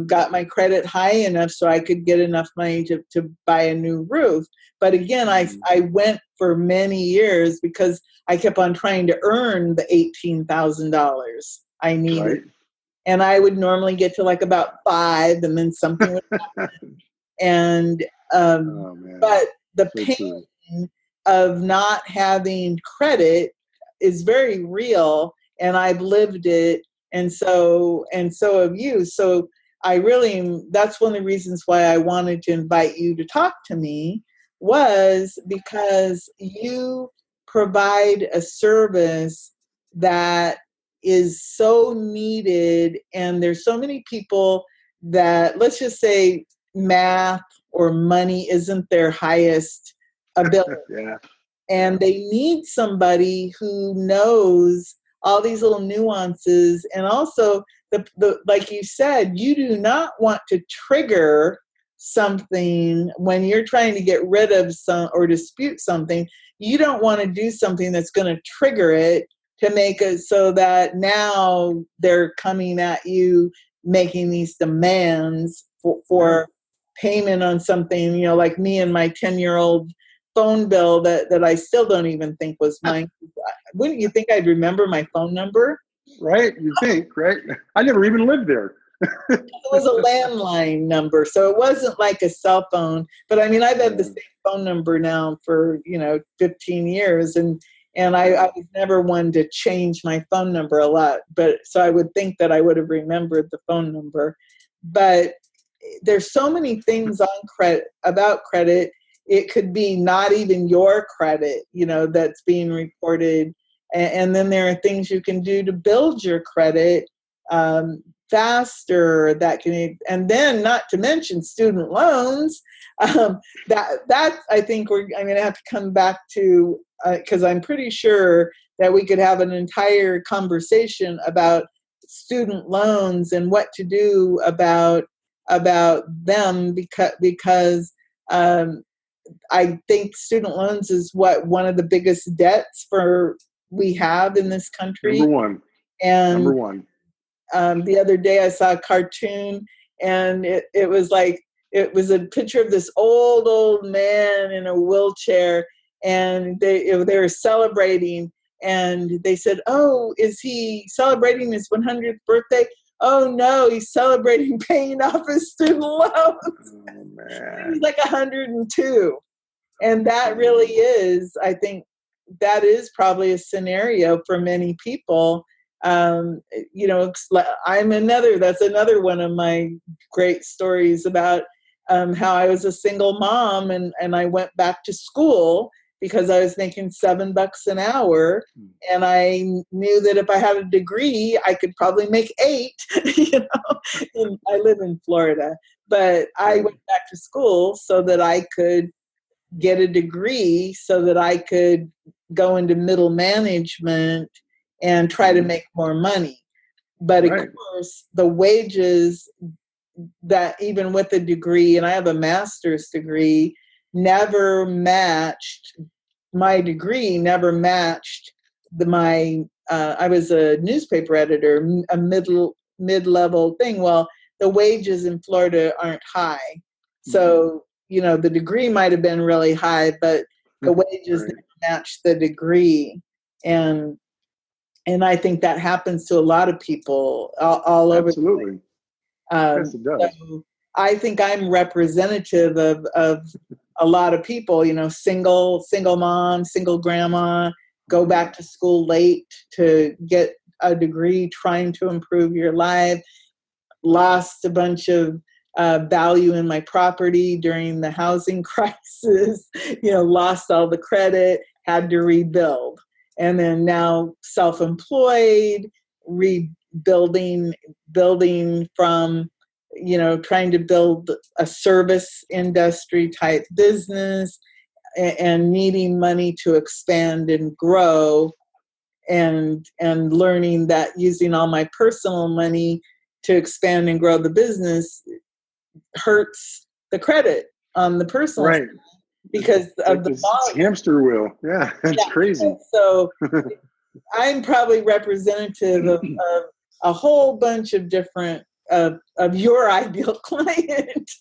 got my credit high enough so I could get enough money to buy a new roof. But again, I went for many years because I kept on trying to earn the $18,000. I needed. Right. And I would normally get to like about 5, and then something would happen. And Oh man, but the so true. pain of not having credit is very real, and I've lived it, and so have you. So I really, that's one of the reasons why I wanted to invite you to talk to me, was because you provide a service that is so needed, and there's so many people that, let's just say, math or money isn't their highest ability, Yeah. and they need somebody who knows all these little nuances. And also, the like you said, you do not want to trigger something when you're trying to get rid of some or dispute something. You don't want to do something that's going to trigger it, to make it so that now they're coming at you making these demands for payment on something, like me and my 10-year-old phone bill that I still don't even think was mine. Wouldn't you think I'd remember my phone number? Right. You think, right? I never even lived there. It was a landline number, so it wasn't like a cell phone. But I mean, I've had the Yeah. same phone number now for 15 years, and I Yeah. was never one to change my phone number a lot. But so I would think that I would have remembered the phone number. But there's so many things on credit, about credit. It could be not even your credit, that's being reported. And then there are things you can do to build your credit faster, and then not to mention student loans. That I think I'm going to have to come back to, because I'm pretty sure that we could have an entire conversation about student loans and what to do about them, because I think student loans is one of the biggest debts we have in this country. Number one. Number And one. the other day I saw a cartoon, and it was a picture of this old man in a wheelchair, and they were celebrating, and they said, "Oh, is he celebrating his 100th birthday?" "Oh no, he's celebrating paying off his student loans." Oh He was man. like 102. And that really is, I think, that is probably a scenario for many people. That's another one of my great stories about how I was a single mom, and I went back to school because I was making $7 an hour. And I knew that if I had a degree, I could probably make 8, and I live in Florida, but I Right. went back to school so that I could get a degree, so that I could go into middle management and try to make more money. But of Right. course, the wages, that even with a degree, and I have a master's degree, never matched my degree, never matched my I was a newspaper editor, a mid-level thing. Well, the wages in Florida aren't high. So, the degree might have been really high, but the wages Right. never matched the degree. And I think that happens to a lot of people all over. Absolutely. Yes, it does. So I think I'm representative of a lot of people, single mom, single grandma, go back to school late to get a degree, trying to improve your life, lost a bunch of value in my property during the housing crisis, lost all the credit, had to rebuild. And then now self-employed, building from, trying to build a service industry type business, and needing money to expand and grow, and learning that using all my personal money to expand and grow the business hurts the credit on the personal side Right. because of the It's volume. hamster wheel. Yeah, it's crazy. So I'm probably representative of a whole bunch of different of your ideal client.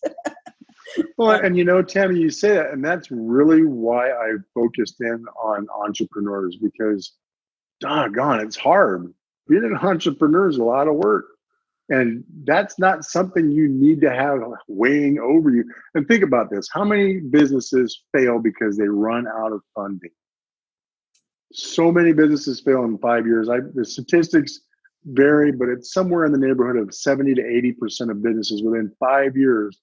Well, and Tammy, you say that, and that's really why I focused in on entrepreneurs, because doggone, it's hard. being an entrepreneur is a lot of work. And that's not something you need to have weighing over you. And think about this. How many businesses fail because they run out of funding? So many businesses fail in 5 years. The statistics vary, but it's somewhere in the neighborhood of 70 to 80% of businesses within 5 years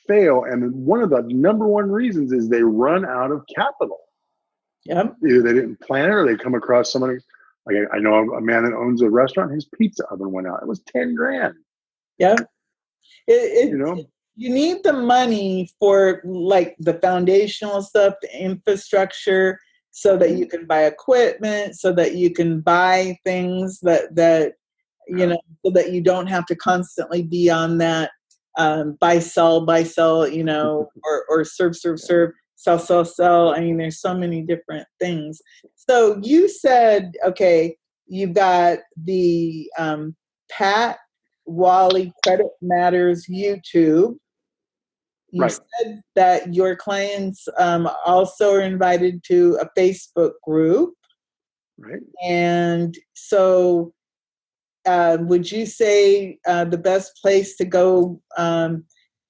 fail. And one of the number one reasons is they run out of capital. Yep. Either they didn't plan it or they come across somebody. Like I know a man that owns a restaurant, his pizza oven went out. It was 10 grand. Yep. You You need the money for like the foundational stuff, the infrastructure, so that you can buy equipment, so that you can buy things that so that you don't have to constantly be on that buy, sell, or serve, sell. I mean, there's so many different things. So you said, okay, you've got the Pat Walley Credit Matters YouTube. You Right. said that your clients also are invited to a Facebook group. Right. And so would you say the best place to go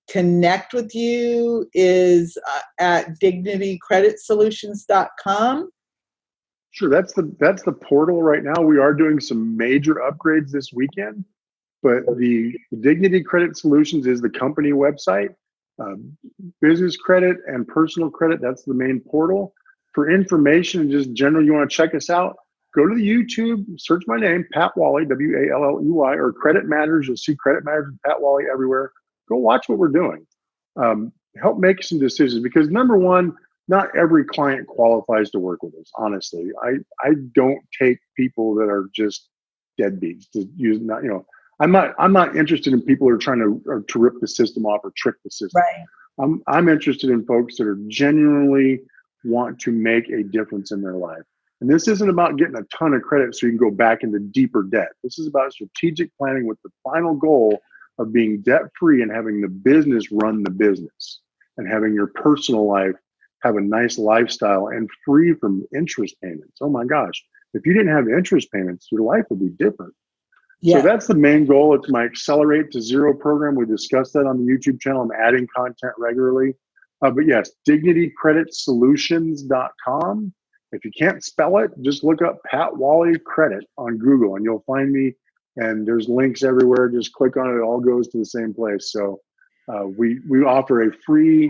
connect with you is at dignitycreditsolutions.com? Sure. That's the portal right now. We are doing some major upgrades this weekend, but the Dignity Credit Solutions is the company website. Business credit and personal credit, that's the main portal. For information and just general, you want to check us out, go to the YouTube, search my name, Pat Walley, Walley, or Credit Matters. You'll see Credit Matters and Pat Walley everywhere. Go watch what we're doing. Help make some decisions, because number one, not every client qualifies to work with us. Honestly, I don't take people that are just deadbeats to use. I'm not interested in people who are trying to rip the system off or trick the system. Right. I'm interested in folks that are genuinely want to make a difference in their life. And this isn't about getting a ton of credit so you can go back into deeper debt. This is about strategic planning with the final goal of being debt free and having the business run the business, and having your personal life have a nice lifestyle and free from interest payments. Oh my gosh, if you didn't have interest payments, your life would be different. Yeah. So that's the main goal. It's my Accelerate to Zero program. We discussed that on the YouTube channel. I'm adding content regularly. But yes, dignitycreditsolutions.com. If you can't spell it, just look up Pat Walley Credit on Google and you'll find me. And there's links everywhere. Just click on it. It all goes to the same place. So we offer a free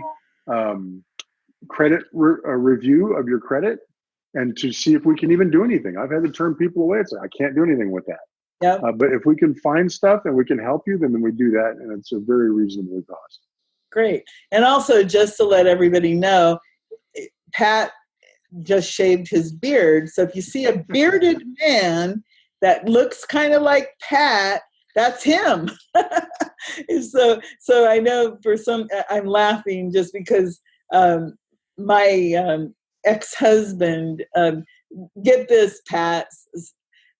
credit review of your credit, and to see if we can even do anything. I've had to turn people away and say, I can't do anything with that. Yep. But if we can find stuff and we can help you, then we do that, and it's a very reasonable cost. Great. And also, just to let everybody know, Pat just shaved his beard. So if you see a bearded man that looks kind of like Pat, that's him. So I know for some, I'm laughing just because my ex-husband, get this, Pat.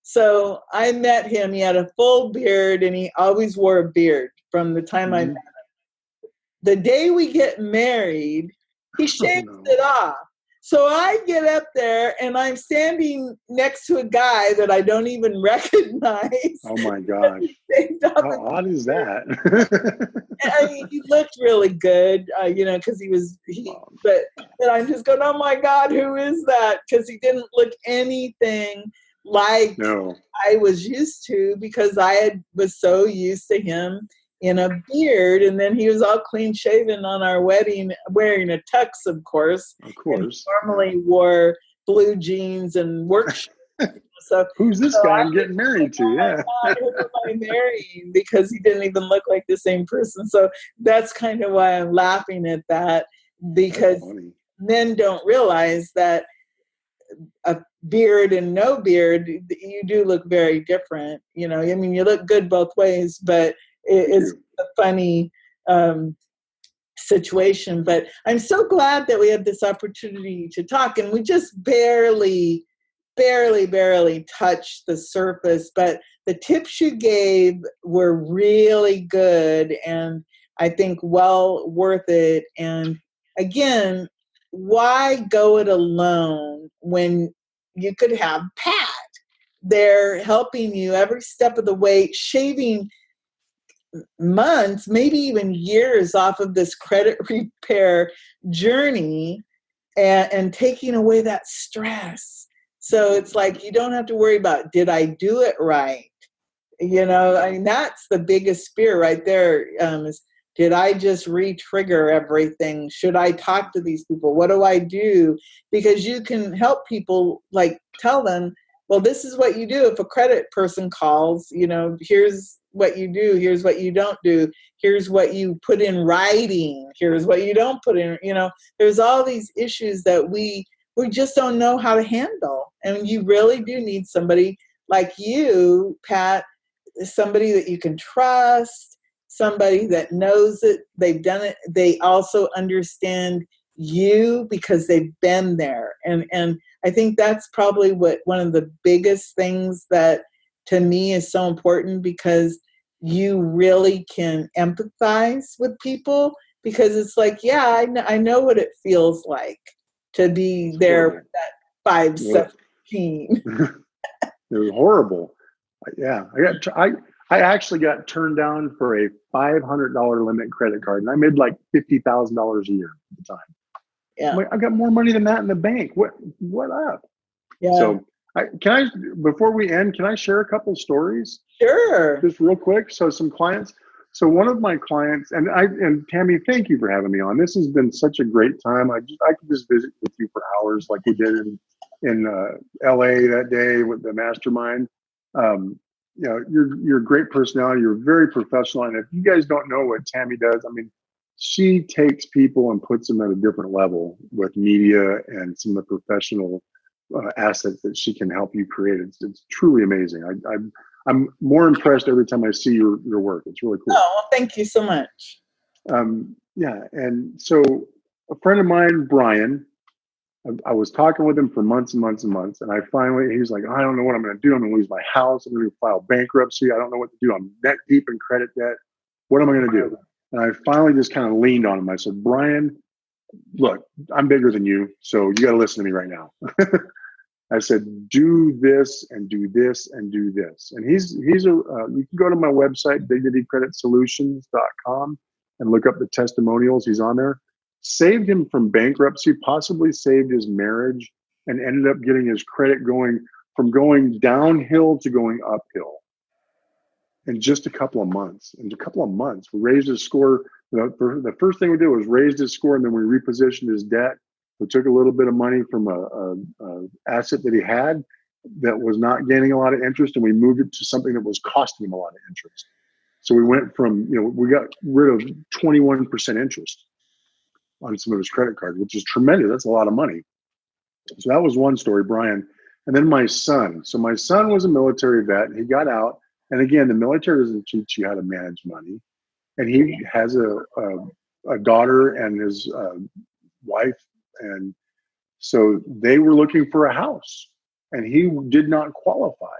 So I met him. He had a full beard, and he always wore a beard from the time I met him. The day we get married, he shaves it off. So I get up there, and I'm standing next to a guy that I don't even recognize. Oh my gosh! How odd is that? I mean, he looked really good, because but I'm just going, oh my God, who is that? Because he didn't look anything like I was used to, because I was so used to him in a beard, and then he was all clean shaven on our wedding, wearing a tux, of course. Of course. And he normally wore blue jeans and work shirts. So who's this guy I'm getting married to? Yeah. Who am I marrying? Because he didn't even look like the same person. So that's kind of why I'm laughing at that, because men don't realize that a beard and no beard, you do look very different. I mean, you look good both ways, but it's a funny situation. But I'm so glad that we had this opportunity to talk, and we just barely touched the surface, but the tips you gave were really good, and I think well worth it. And again, why go it alone when you could have Pat? they're helping you every step of the way, shaving months, maybe even years off of this credit repair journey, and taking away that stress. So it's like you don't have to worry about, did I do it right? I mean, that's the biggest fear right there, is, did I just re-trigger everything? Should I talk to these people? What do I do? Because you can help people, like tell them, well, this is what you do. If a credit person calls, here's what you do. Here's what you don't do. Here's what you put in writing. Here's what you don't put in, there's all these issues that we just don't know how to handle. And you really do need somebody like you, Pat, somebody that you can trust, somebody that knows it, they've done it, they also understand you because they've been there. And I think that's probably one of the biggest things that to me is so important, because you really can empathize with people, because it's like, yeah, I know what it feels like to be there with that 517. It was horrible. Yeah, I actually got turned down for a $500 limit credit card, and I made like $50,000 a year at the time. Yeah, I'm like, I got more money than that in the bank. What up? yeah, So before we end, can I share a couple stories? sure. Just real quick. So some clients. So one of my clients, and Tammy, thank you for having me on. This has been such a great time. I could just visit with you for hours, like we did in LA that day with the mastermind. You're a great personality. You're very professional. And if you guys don't know what Tammy does, I mean, she takes people and puts them at a different level with media and some of the professional assets that she can help you create. It's truly amazing. I'm more impressed every time I see your work. It's really cool. Oh, well, thank you so much. Yeah. And so a friend of mine, Brian, I was talking with him for months and months and months. And he's like, I don't know what I'm going to do. I'm going to lose my house. I'm going to file bankruptcy. I don't know what to do. I'm neck deep in credit debt. What am I going to do? And I finally just kind of leaned on him. I said, Brian, look, I'm bigger than you. So you got to listen to me right now. I said, do this and do this and do this. And you can go to my website, dignitycreditsolutions.com, and look up the testimonials. He's on there. Saved him from bankruptcy, possibly saved his marriage, and ended up getting his credit going downhill to going uphill in just a couple of months. In a couple of months, we raised his score. The first thing we did was raised his score, and then we repositioned his debt. We took a little bit of money from a asset that he had that was not gaining a lot of interest, and we moved it to something that was costing him a lot of interest. So we went from, we got rid of 21% interest on some of his credit cards, which is tremendous. That's a lot of money. So that was one story, Brian. And then my son. So my son was a military vet. He got out. And again, the military doesn't teach you how to manage money. And he has a daughter and his wife. And so they were looking for a house, and he did not qualify.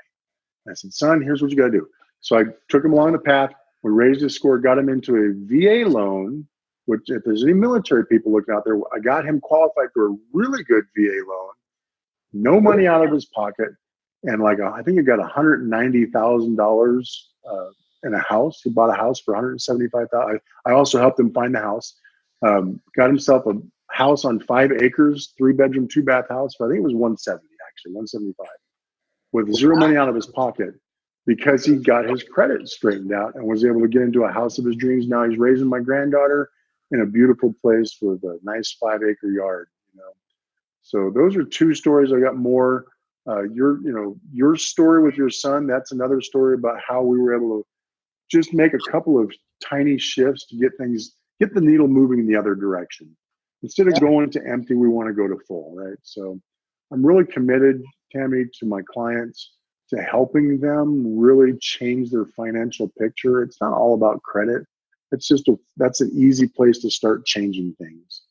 I said, son, here's what you got to do. So I took him along the path. We raised his score, got him into a VA loan, which if there's any military people looking out there, I got him qualified for a really good VA loan, no money out of his pocket. And I think he got $190,000 in a house. He bought a house for $175,000. I also helped him find the house. Got himself a house on 5 acres, 3-bedroom, 2-bath house. I think it was 170, actually, 175, with zero money out of his pocket, because he got his credit straightened out and was able to get into a house of his dreams. Now he's raising my granddaughter in a beautiful place with a nice 5-acre yard. So those are 2 stories. I got more. Your story with your son, that's another story about how we were able to just make a couple of tiny shifts to get the needle moving in the other direction. Instead of going to empty, we want to go to full, right? So I'm really committed, Tammy, to my clients, to helping them really change their financial picture. It's not all about credit. It's just that's an easy place to start changing things.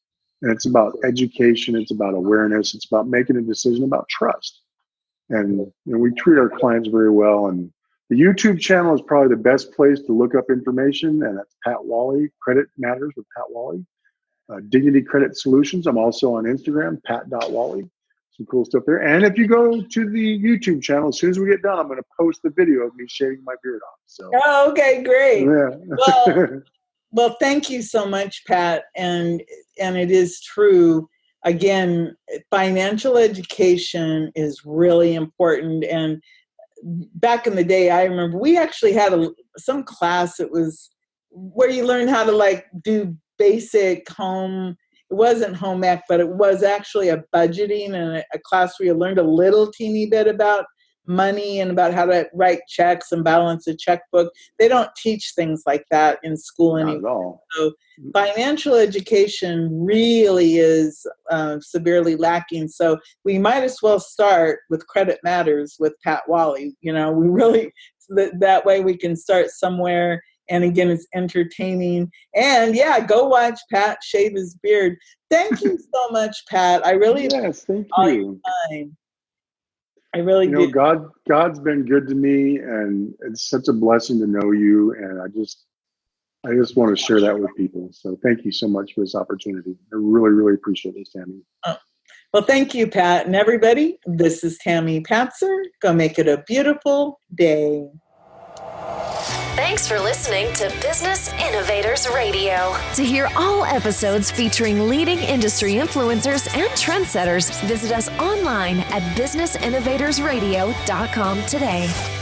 And it's about education. It's about awareness. It's about making a decision about trust. And we treat our clients very well. And the YouTube channel is probably the best place to look up information. And that's Pat Walley, Credit Matters with Pat Walley. Dignity Credit Solutions. I'm also on Instagram, pat.walley. some cool stuff there. And if you go to the YouTube channel, as soon as we get done, I'm going to post the video of me shaving my beard off. So, Oh, okay, great. yeah. Well, thank you so much, Pat. And it is true. Again, financial education is really important. And back in the day, I remember we actually had some class. It was where you learn how to like do basic home. It wasn't home ec, but it was actually a budgeting and a class where you learned a little teeny bit about money and about how to write checks and balance a checkbook. They don't teach things like that in school anymore. Not at all. So financial education really is severely lacking. So we might as well start with Credit Matters with Pat Walley. We really, that way we can start somewhere. And again, it's entertaining. And yeah, go watch Pat shave his beard. Thank you so much, Pat. I really yes, thank all you. your time. I really do. God's been good to me, and it's such a blessing to know you. And I just want to share that with people. So thank you so much for this opportunity. I really, really appreciate this, Tammy. Oh. Well, thank you, Pat. And everybody, this is Tammy Patzer. Go make it a beautiful day. Thanks for listening to Business Innovators Radio. To hear all episodes featuring leading industry influencers and trendsetters, visit us online at businessinnovatorsradio.com today.